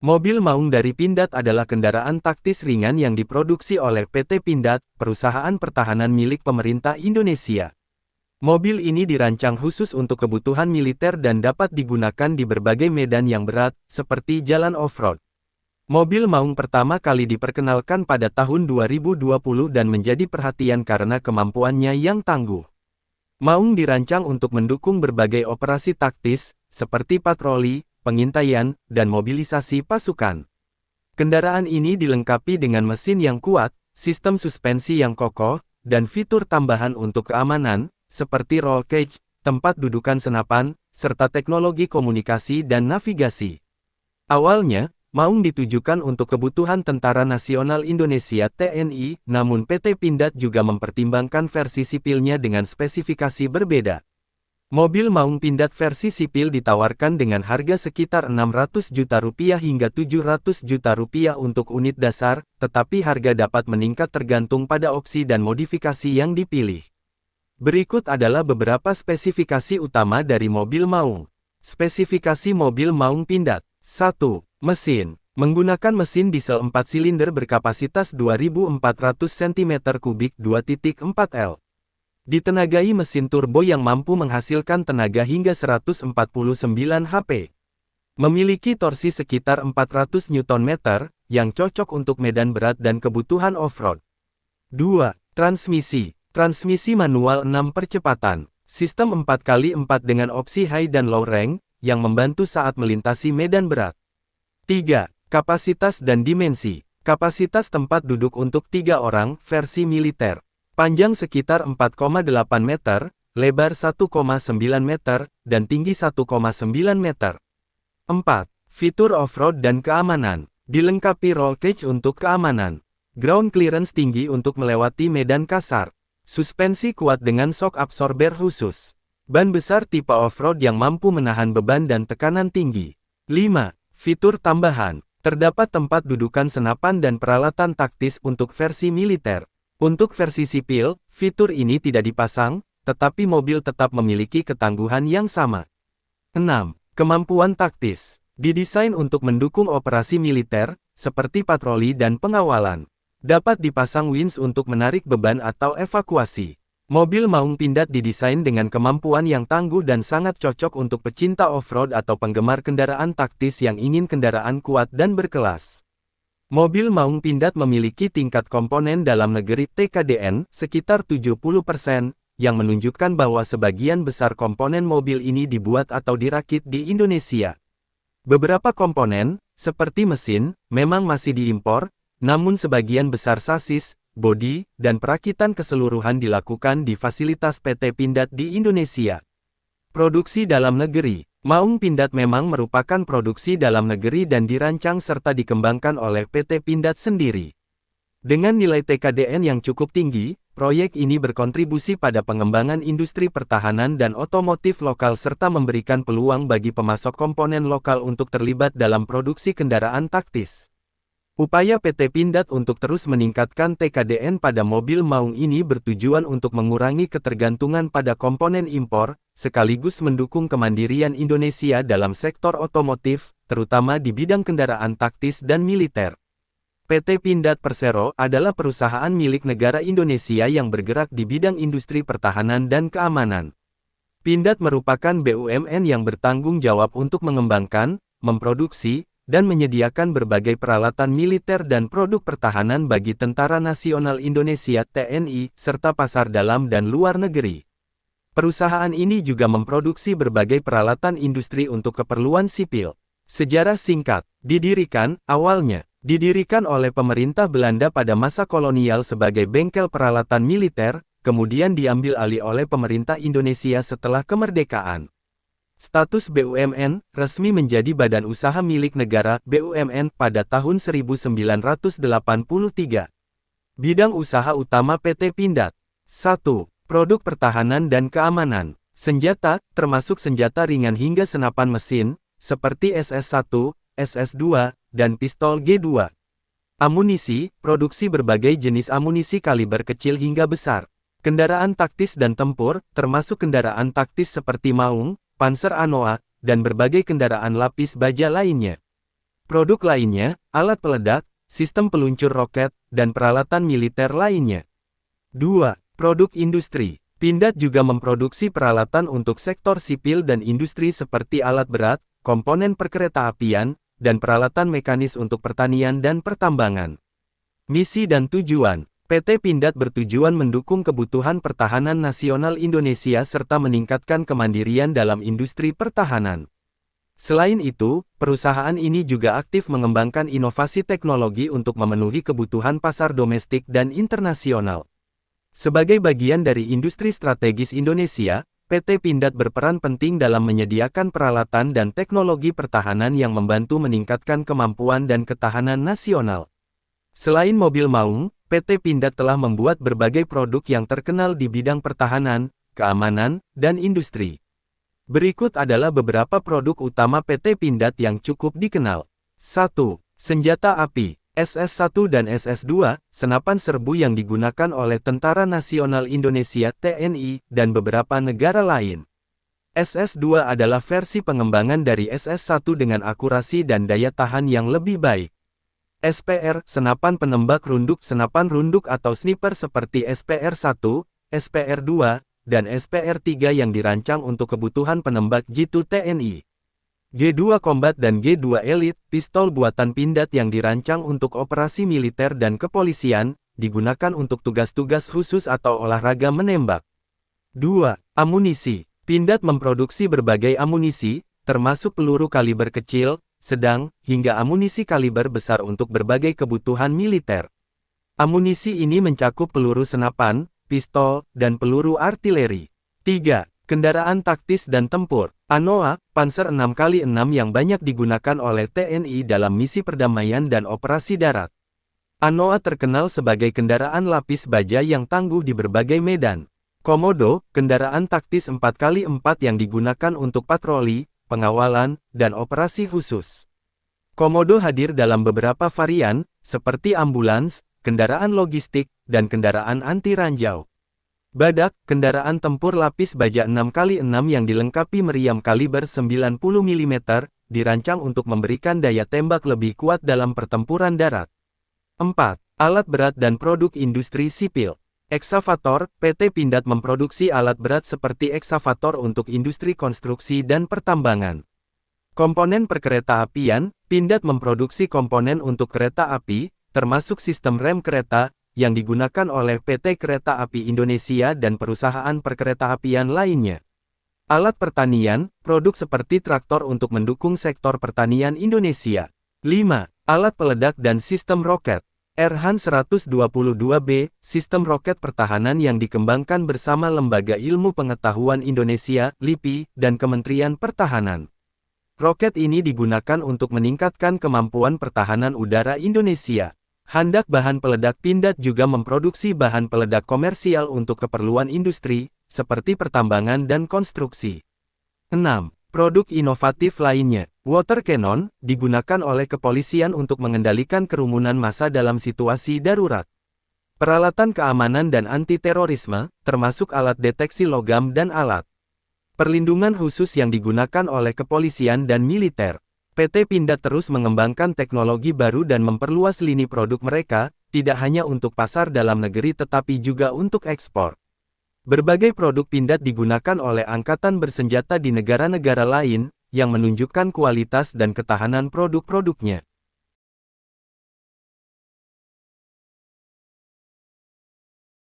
Mobil Maung dari Pindad adalah kendaraan taktis ringan yang diproduksi oleh PT Pindad, perusahaan pertahanan milik pemerintah Indonesia. Mobil ini dirancang khusus untuk kebutuhan militer dan dapat digunakan di berbagai medan yang berat, seperti jalan off-road. Mobil Maung pertama kali diperkenalkan pada tahun 2020 dan menjadi perhatian karena kemampuannya yang tangguh. Maung dirancang untuk mendukung berbagai operasi taktis, seperti patroli, pengintaian, dan mobilisasi pasukan. Kendaraan ini dilengkapi dengan mesin yang kuat, sistem suspensi yang kokoh, dan fitur tambahan untuk keamanan, seperti roll cage, tempat dudukan senapan, serta teknologi komunikasi dan navigasi. Awalnya, Maung ditujukan untuk kebutuhan Tentara Nasional Indonesia (TNI), namun PT Pindad juga mempertimbangkan versi sipilnya dengan spesifikasi berbeda. Mobil Maung Pindad versi sipil ditawarkan dengan harga sekitar Rp600 juta hingga Rp700 juta untuk unit dasar, tetapi harga dapat meningkat tergantung pada opsi dan modifikasi yang dipilih. Berikut adalah beberapa spesifikasi utama dari mobil Maung. Spesifikasi mobil Maung Pindad. 1. Mesin. Menggunakan mesin diesel 4 silinder berkapasitas 2.400 cm3 2.4L. Ditenagai mesin turbo yang mampu menghasilkan tenaga hingga 149 HP. Memiliki torsi sekitar 400 Nm, yang cocok untuk medan berat dan kebutuhan off-road. 2. Transmisi. Transmisi manual 6 percepatan. Sistem 4x4 dengan opsi high dan low rank, yang membantu saat melintasi medan berat. 3. Kapasitas dan dimensi. Kapasitas tempat duduk untuk 3 orang, versi militer. Panjang sekitar 4,8 meter, lebar 1,9 meter, dan tinggi 1,9 meter. 4. Fitur off-road dan keamanan. Dilengkapi roll cage untuk keamanan. Ground clearance tinggi untuk melewati medan kasar. Suspensi kuat dengan shock absorber khusus. Ban besar tipe off-road yang mampu menahan beban dan tekanan tinggi. 5. Fitur tambahan. Terdapat tempat dudukan senapan dan peralatan taktis untuk versi militer. Untuk versi sipil, fitur ini tidak dipasang, tetapi mobil tetap memiliki ketangguhan yang sama. 6. Kemampuan taktis. Didesain untuk mendukung operasi militer, seperti patroli dan pengawalan. Dapat dipasang winch untuk menarik beban atau evakuasi. Mobil Maung Pindad didesain dengan kemampuan yang tangguh dan sangat cocok untuk pecinta off-road atau penggemar kendaraan taktis yang ingin kendaraan kuat dan berkelas. Mobil Maung Pindad memiliki tingkat komponen dalam negeri (TKDN) sekitar 70%, yang menunjukkan bahwa sebagian besar komponen mobil ini dibuat atau dirakit di Indonesia. Beberapa komponen, seperti mesin, memang masih diimpor, namun sebagian besar sasis, bodi, dan perakitan keseluruhan dilakukan di fasilitas PT Pindad di Indonesia. Produksi dalam negeri. Maung Pindad memang merupakan produksi dalam negeri dan dirancang serta dikembangkan oleh PT Pindad sendiri. Dengan nilai TKDN yang cukup tinggi, proyek ini berkontribusi pada pengembangan industri pertahanan dan otomotif lokal serta memberikan peluang bagi pemasok komponen lokal untuk terlibat dalam produksi kendaraan taktis. Upaya PT Pindad untuk terus meningkatkan TKDN pada mobil Maung ini bertujuan untuk mengurangi ketergantungan pada komponen impor, sekaligus mendukung kemandirian Indonesia dalam sektor otomotif, terutama di bidang kendaraan taktis dan militer. PT Pindad Persero adalah perusahaan milik negara Indonesia yang bergerak di bidang industri pertahanan dan keamanan. Pindad merupakan BUMN yang bertanggung jawab untuk mengembangkan, memproduksi, dan menyediakan berbagai peralatan militer dan produk pertahanan bagi Tentara Nasional Indonesia (TNI), serta pasar dalam dan luar negeri. Perusahaan ini juga memproduksi berbagai peralatan industri untuk keperluan sipil. Sejarah singkat. Awalnya didirikan oleh pemerintah Belanda pada masa kolonial sebagai bengkel peralatan militer, kemudian diambil alih oleh pemerintah Indonesia setelah kemerdekaan. Status BUMN, resmi menjadi badan usaha milik negara (BUMN) pada tahun 1983. Bidang usaha utama PT Pindad. 1. Produk pertahanan dan keamanan. Senjata, termasuk senjata ringan hingga senapan mesin, seperti SS-1, SS-2, dan pistol G2. Amunisi, produksi berbagai jenis amunisi kaliber kecil hingga besar. Kendaraan taktis dan tempur, termasuk kendaraan taktis seperti Maung, Panzer Anoa, dan berbagai kendaraan lapis baja lainnya. Produk lainnya, alat peledak, sistem peluncur roket, dan peralatan militer lainnya. 2. Produk industri. Pindad juga memproduksi peralatan untuk sektor sipil dan industri seperti alat berat, komponen perkeretaapian, dan peralatan mekanis untuk pertanian dan pertambangan. Misi dan tujuan. PT Pindad bertujuan mendukung kebutuhan pertahanan nasional Indonesia serta meningkatkan kemandirian dalam industri pertahanan. Selain itu, perusahaan ini juga aktif mengembangkan inovasi teknologi untuk memenuhi kebutuhan pasar domestik dan internasional. Sebagai bagian dari industri strategis Indonesia, PT Pindad berperan penting dalam menyediakan peralatan dan teknologi pertahanan yang membantu meningkatkan kemampuan dan ketahanan nasional. Selain mobil maung, PT Pindad telah membuat berbagai produk yang terkenal di bidang pertahanan, keamanan, dan industri. Berikut adalah beberapa produk utama PT Pindad yang cukup dikenal. 1. Senjata api, SS-1 dan SS-2, senapan serbu yang digunakan oleh Tentara Nasional Indonesia (TNI) dan beberapa negara lain. SS-2 adalah versi pengembangan dari SS-1 dengan akurasi dan daya tahan yang lebih baik. SPR, senapan penembak runduk senapan runduk atau sniper seperti SPR-1, SPR-2, dan SPR-3 yang dirancang untuk kebutuhan penembak jitu TNI. G2 Combat dan G2 Elite, pistol buatan Pindad yang dirancang untuk operasi militer dan kepolisian, digunakan untuk tugas-tugas khusus atau olahraga menembak. 2. Amunisi. Pindad memproduksi berbagai amunisi, termasuk peluru kaliber kecil, sedang, hingga amunisi kaliber besar untuk berbagai kebutuhan militer. Amunisi ini mencakup peluru senapan, pistol, dan peluru artileri. 3. Kendaraan taktis dan tempur. ANOA, Panzer 6x6 yang banyak digunakan oleh TNI dalam misi perdamaian dan operasi darat. ANOA terkenal sebagai kendaraan lapis baja yang tangguh di berbagai medan. Komodo, kendaraan taktis 4x4 yang digunakan untuk patroli, pengawalan, dan operasi khusus. Komodo hadir dalam beberapa varian, seperti ambulans, kendaraan logistik, dan kendaraan anti-ranjau. Badak, kendaraan tempur lapis baja 6x6 yang dilengkapi meriam kaliber 90 mm, dirancang untuk memberikan daya tembak lebih kuat dalam pertempuran darat. 4. Alat berat dan produk industri sipil. Eksavator, PT Pindad memproduksi alat berat seperti eksavator untuk industri konstruksi dan pertambangan. Komponen perkeretaapian, Pindad memproduksi komponen untuk kereta api, termasuk sistem rem kereta, yang digunakan oleh PT Kereta Api Indonesia dan perusahaan perkeretaapian lainnya. Alat pertanian, produk seperti traktor untuk mendukung sektor pertanian Indonesia. 5. Alat peledak dan sistem roket. Erhan 122B, sistem roket pertahanan yang dikembangkan bersama Lembaga Ilmu Pengetahuan Indonesia, LIPI, dan Kementerian Pertahanan. Roket ini digunakan untuk meningkatkan kemampuan pertahanan udara Indonesia. Handak bahan peledak. Pindad juga memproduksi bahan peledak komersial untuk keperluan industri, seperti pertambangan dan konstruksi. 6. Produk inovatif lainnya. Water cannon, digunakan oleh kepolisian untuk mengendalikan kerumunan massa dalam situasi darurat. Peralatan keamanan dan anti-terorisme, termasuk alat deteksi logam dan alat perlindungan khusus yang digunakan oleh kepolisian dan militer. PT Pindad terus mengembangkan teknologi baru dan memperluas lini produk mereka, tidak hanya untuk pasar dalam negeri tetapi juga untuk ekspor. Berbagai produk Pindad digunakan oleh angkatan bersenjata di negara-negara lain, yang menunjukkan kualitas dan ketahanan produk-produknya.